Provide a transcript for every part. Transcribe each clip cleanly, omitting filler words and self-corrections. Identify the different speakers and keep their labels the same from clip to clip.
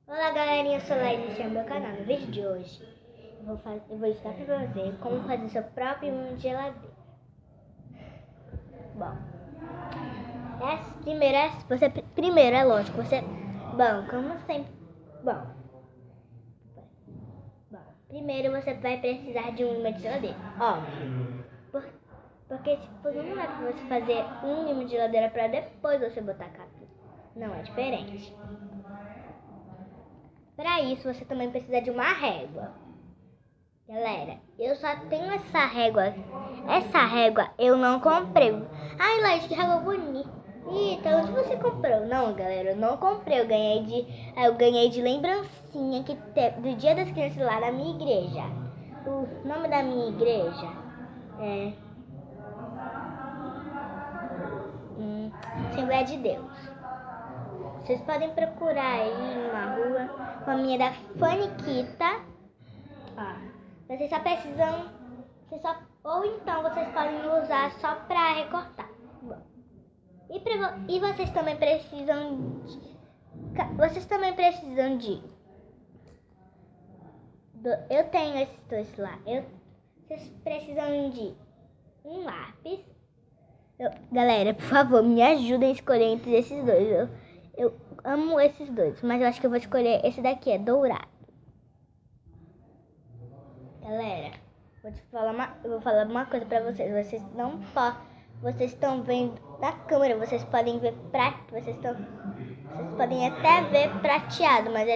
Speaker 1: Olá galerinha, eu sou a Laís, esse é o meu canal. No vídeo de hoje eu vou ensinar pra você como fazer seu próprio imã de geladeira. Bom, primeiro é lógico, primeiro você vai precisar de um imã de geladeira, óbvio. Porque não dá pra você fazer um imã de geladeira pra depois você botar a capinha. Não é diferente. Para isso, você também precisa de uma régua. Galera, eu só tenho essa régua. Essa régua eu não comprei. Ai, Laís, que régua bonita. Então, onde você comprou? Não, galera, eu não comprei. Eu ganhei de lembrancinha do Dia das Crianças lá na minha igreja. O nome da minha igreja é Assembleia de Deus. Vocês podem procurar aí numa rua com a minha da Faniquita. Vocês só precisam... ou então vocês podem usar só pra recortar. E vocês também precisam de... eu tenho esses dois lá. Vocês precisam de um lápis. Galera, por favor, me ajudem a escolher entre esses dois. Eu amo esses dois, mas eu acho que eu vou escolher esse daqui, é dourado. Galera, eu vou falar uma coisa pra vocês. Vocês estão vendo na câmera, vocês podem ver vocês podem até ver prateado, mas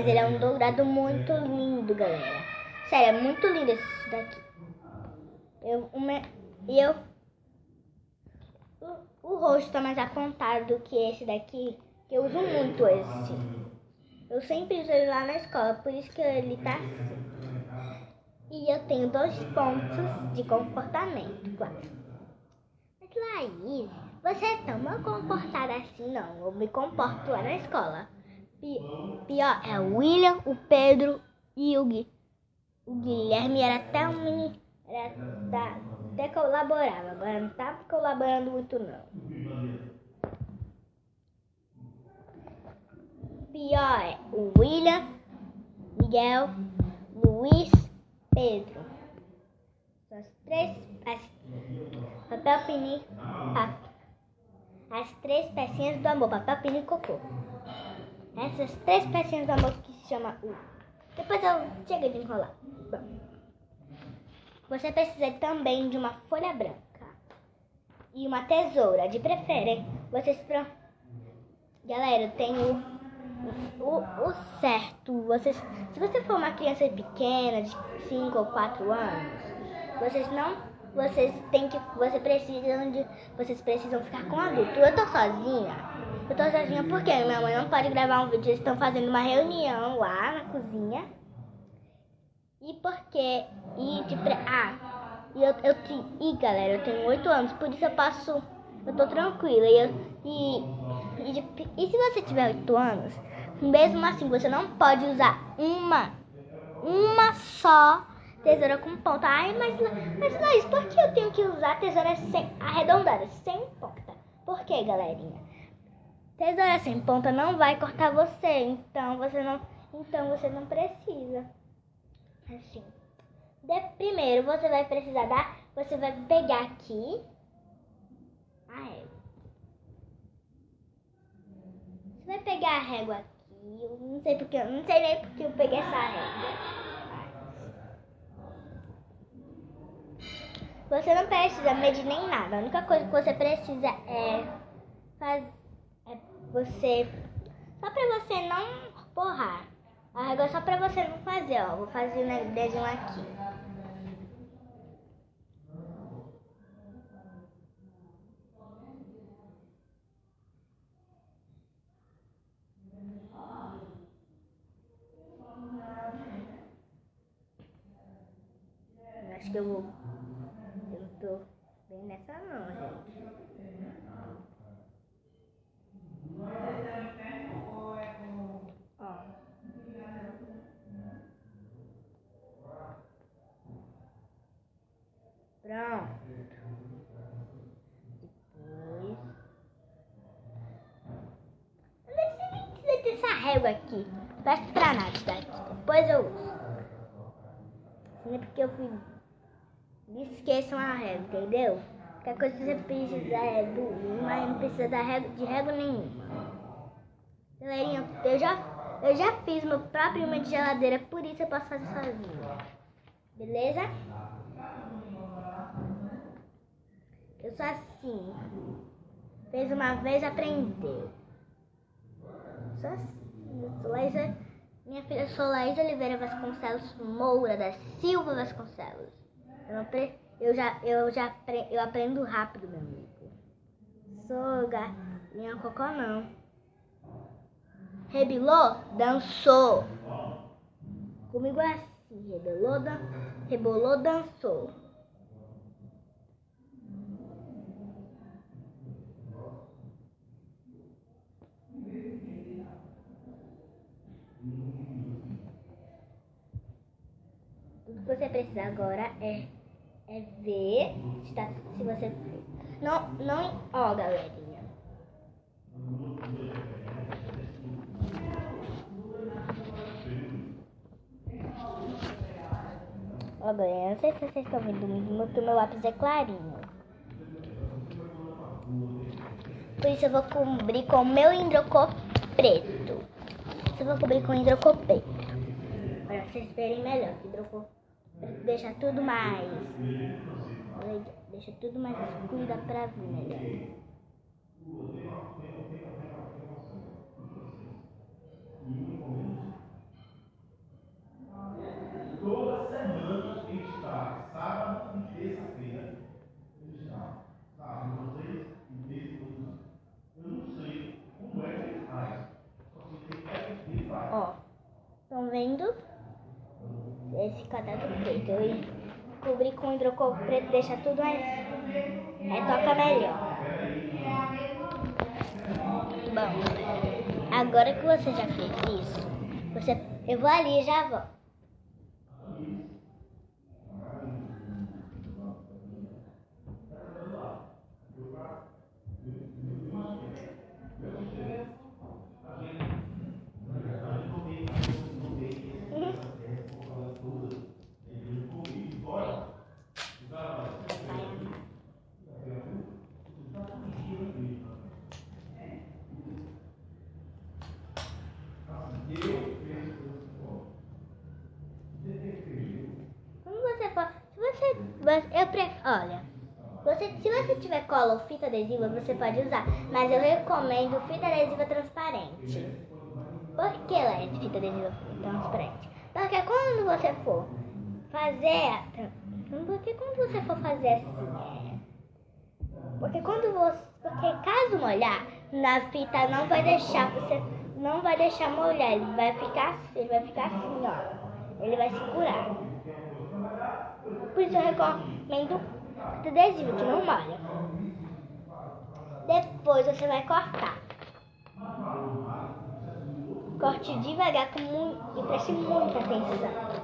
Speaker 1: ele é um dourado muito lindo, galera. Sério, é muito lindo esse daqui. O rosto tá mais apontado do que esse daqui, que eu uso muito esse. Eu sempre uso ele lá na escola, por isso que ele tá assim. E eu tenho 2 pontos de comportamento, claro. Mas Laís, você é tão mal comportada assim, não. Eu me comporto lá na escola. Pior é o William, o Pedro e o Guilherme era até um menino. Até colaborava, agora não tá colaborando muito não. Pior é o William, Miguel, Luiz, Pedro. São as 3 pecinhas do amor, papel, pino e cocô. Essas 3 pecinhas do amor que se chama U. Depois eu chego de enrolar. Bom, você precisa também de uma folha branca e uma tesoura, de preferência. Galera, eu tenho o certo. Se você for uma criança pequena, de 5 ou 4 anos, vocês precisam ficar com um adulto. Eu tô sozinha porque minha mãe não pode gravar um vídeo. Eles estão fazendo uma reunião lá na cozinha. Galera, eu tenho 8 anos, por isso eu tô tranquila. E se você tiver 8 anos, mesmo assim, você não pode usar uma só tesoura com ponta. Ai, mas Laís, por que eu tenho que usar tesoura arredondada, sem ponta? Por que, galerinha? Tesoura sem ponta não vai cortar você, então você não precisa. Assim. Primeiro você vai pegar aqui a régua. Você vai pegar a régua aqui. Eu não sei nem porque eu peguei essa régua. Você não precisa medir nem nada. A única coisa que você precisa só pra você não borrar. A régua é só pra você não fazer, ó. Vou fazer o dedinho aqui. Eu acho que eu não tô bem nessa não, gente. Ó. Pronto. Depois... Você nem precisa ter essa régua aqui. Não presta pra nada isso daqui. Depois eu uso. Não é porque eu fui... Não esqueçam a régua, entendeu? Qualquer coisa que você precisa é do uso, mas não precisa de régua nenhuma. Galerinha, eu já fiz meu próprio imã de geladeira, por isso eu posso fazer sozinha. Beleza? Eu sou assim. Fez uma vez, aprendeu. Sou assim. Eu sou Laísa, minha filha, sou Laísa Oliveira Vasconcelos Moura da Silva Vasconcelos. Eu aprendo rápido, meu amigo. Sou galinha cocô não. Rebilou, dançou. Comigo é assim, rebolou, dançou. Tudo que você precisa agora é ver se você... Não, ó, galerinha. Ó, galera, não sei se vocês estão vendo muito, meu lápis é clarinho. Por isso eu vou cobrir com o meu hidrocor preto. Eu vou cobrir com hidrocor preto. Para vocês verem melhor. Hidrocor preto deixa tudo mais... Deixa tudo mais escuro, dá pra ver melhor.
Speaker 2: Toda semana está, sábado e terça-feira, está, sábado, vocês e terça, eu não sei como é que ele faz, só sei que ele faz.
Speaker 1: Ó, estão vendo? Esse quadrado preto, eu cobri com hidrocor preto, deixa tudo mais... toca melhor. Bom, agora que você já fez isso, eu vou ali e já volto. Olha, se você tiver cola ou fita adesiva, você pode usar, mas eu recomendo fita adesiva transparente. Por que ela é de fita adesiva transparente? Porque quando você for fazer assim, porque caso molhar, na fita não vai deixar molhar, ele vai ficar assim, ó. Ele vai segurar. Por isso eu recomendo fita adesiva que não molha. Depois você vai cortar. Corte devagar e preste muita atenção.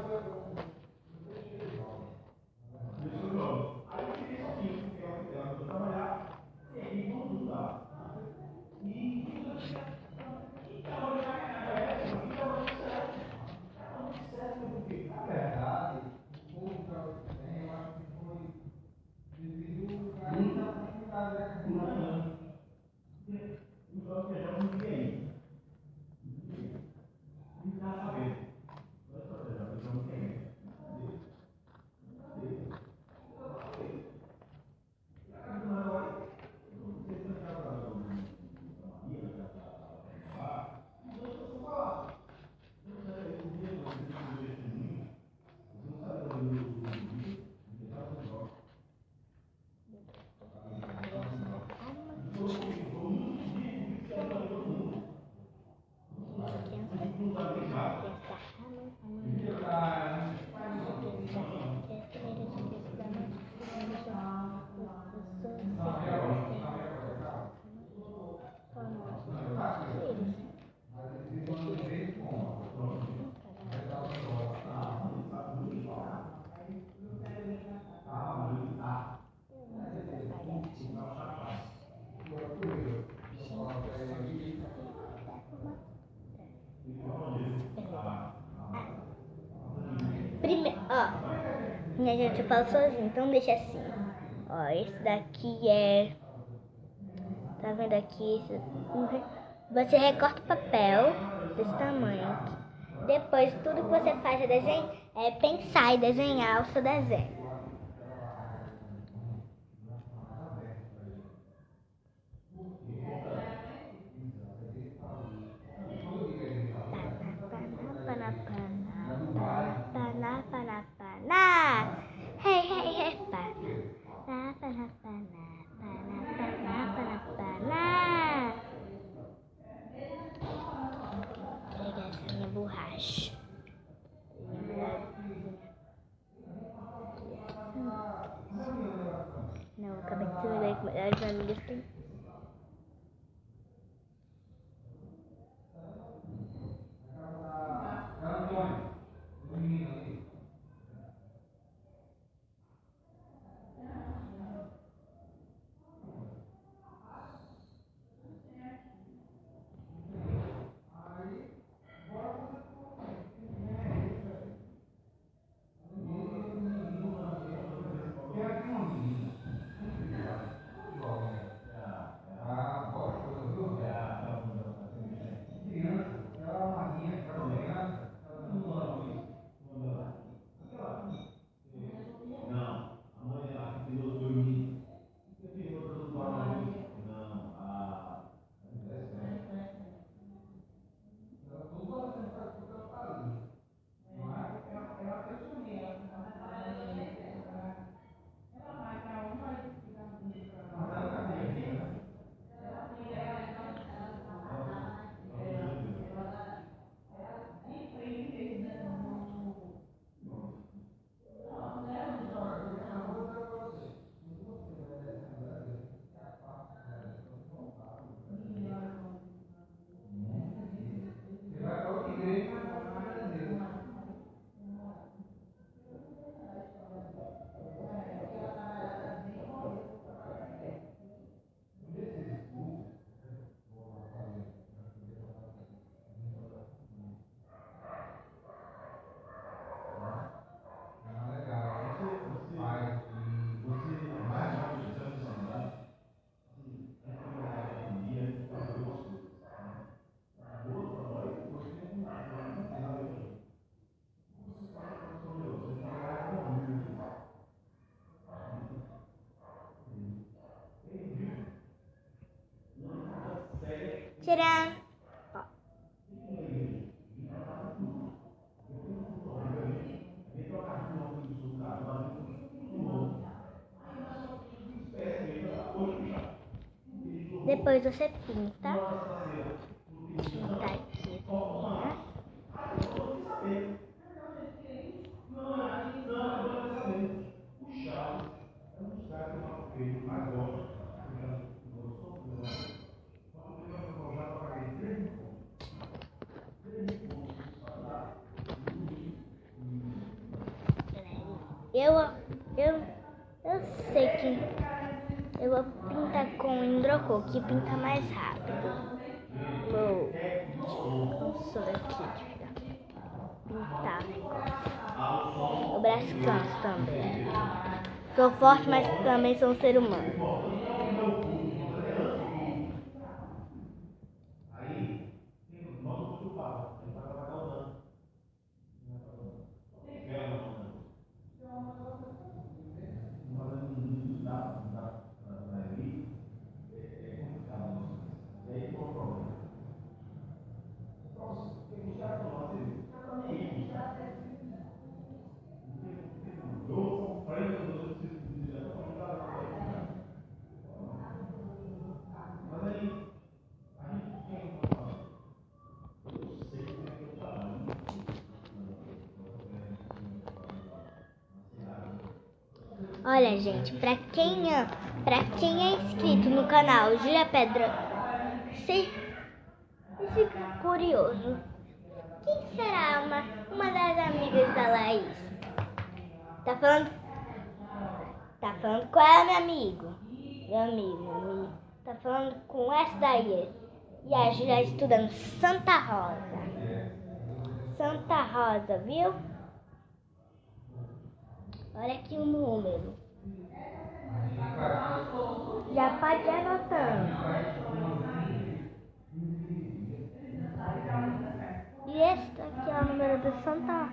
Speaker 1: Ó, minha gente, eu falo sozinho, então deixa assim. Ó, esse daqui é... Tá vendo aqui? Você recorta o papel desse tamanho aqui. Depois, tudo que você faz é pensar e desenhar o seu desenho. Hey, hey, hey, pegar essa minha borracha. Não, acabei de se ver com melhores amigas. Tcharam! Depois você pinta. Pinta aqui, né? Eu sei que eu vou pintar com hidrocor, que pinta mais rápido. Vou cansou aqui de pintar o negócio. O braço cansa também. Sou forte, mas também sou um ser humano. Olha, gente, pra quem é inscrito no canal Júlia Pedra, se fica curioso, quem será uma das amigas da Laís? Tá falando com ela, meu amigo. Tá falando com essa daí. E a Júlia estudando Santa Rosa. Santa Rosa, viu? Olha aqui o número. Já pode ir anotando. E este aqui é o número do Santa.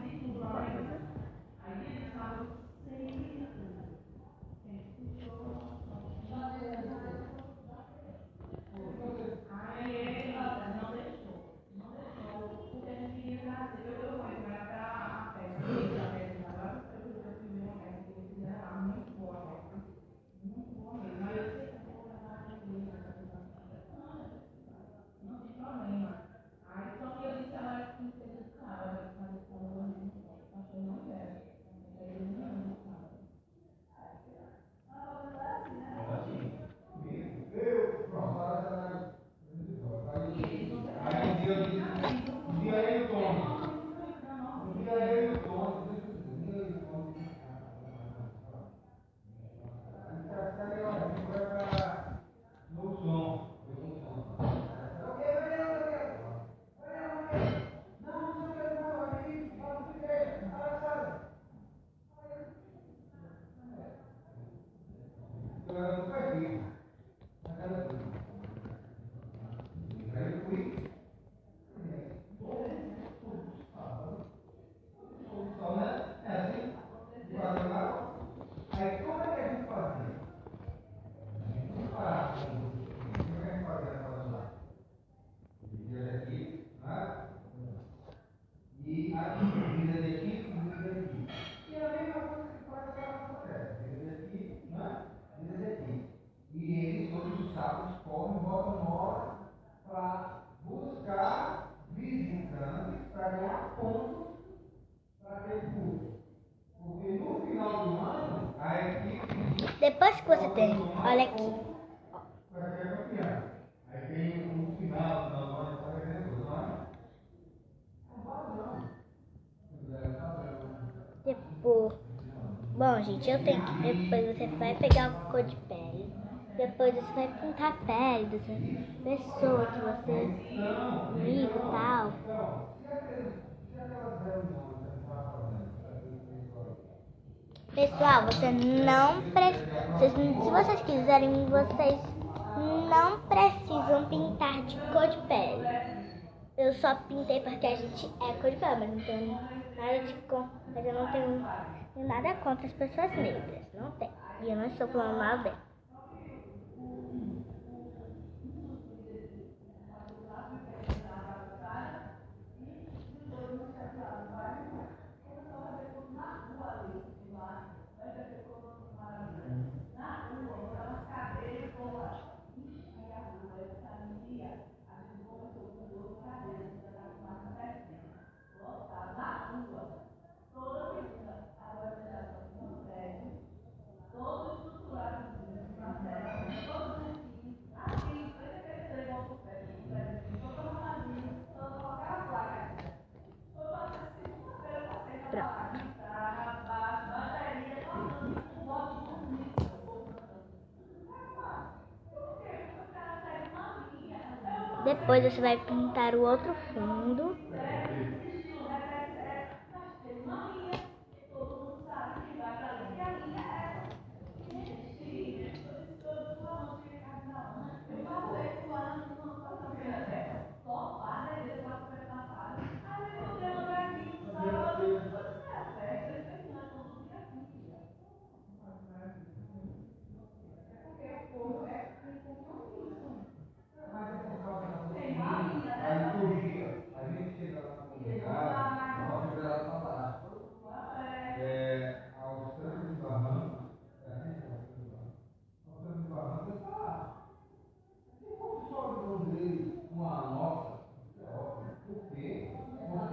Speaker 1: Depois que você termina, olha aqui.
Speaker 2: Aí tem um final,
Speaker 1: Depois, bom, gente, eu tenho que. Depois você vai pegar a cor de pele. Depois você vai pintar a pele dessa pessoa que você amigo e tal. Pessoal, você não precisa. Se vocês quiserem, vocês não precisam pintar de cor de pele. Eu só pintei porque a gente é cor de pele, mas não tenho nada de cor. Mas eu não tenho nada contra as pessoas negras. Não tem. E eu não estou falando mal dela. Depois você vai pintar o outro fundo.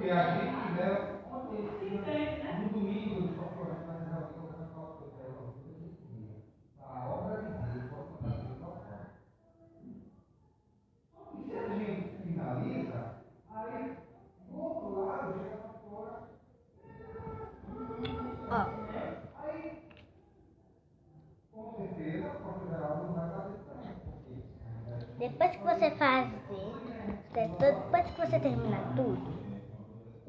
Speaker 2: Porque a gente leva no domingo, a obra de Deus, e se a gente finaliza, aí do outro lado chega para fora. Aí, com certeza, a professora não vai fazer também.
Speaker 1: Depois que você terminar tudo,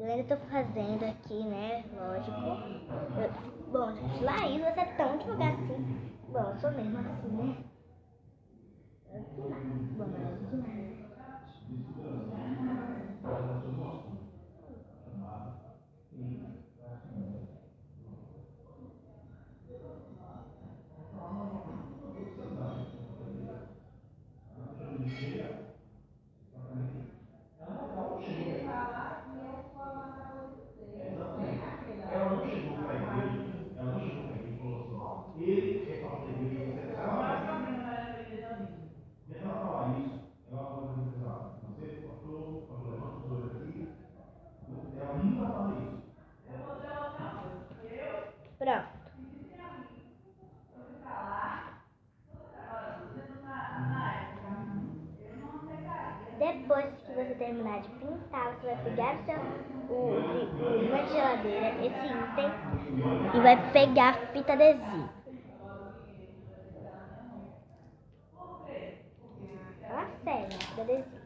Speaker 1: Eu ainda tô fazendo aqui, né? Lógico. Bom, gente, Laís, você é tão devagar assim. Bom, eu sou mesmo assim, né? Bom,
Speaker 2: Ela não chegou para a igreja e falou assim: ele é pastor da igreja, você é. E ela falar isso, ela pode dizer: você é pastor, levanta os dois aqui. Ela nunca fala isso.
Speaker 1: pronto. Depois que você terminar de pintar, você vai pegar o imã de geladeira, esse item, e vai pegar a fita adesiva. Fala sério, fita adesiva.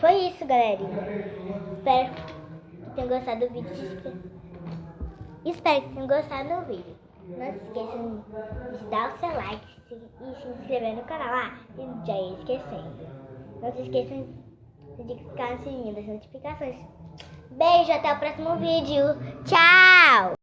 Speaker 1: Foi isso, galerinha. Espero que tenham gostado do vídeo. Espero que tenham gostado do vídeo. Não se esqueçam de dar o seu like e se inscrever no canal. E já ia esquecendo. Não se esqueçam de clicar no sininho das notificações. Beijo, até o próximo vídeo. Tchau!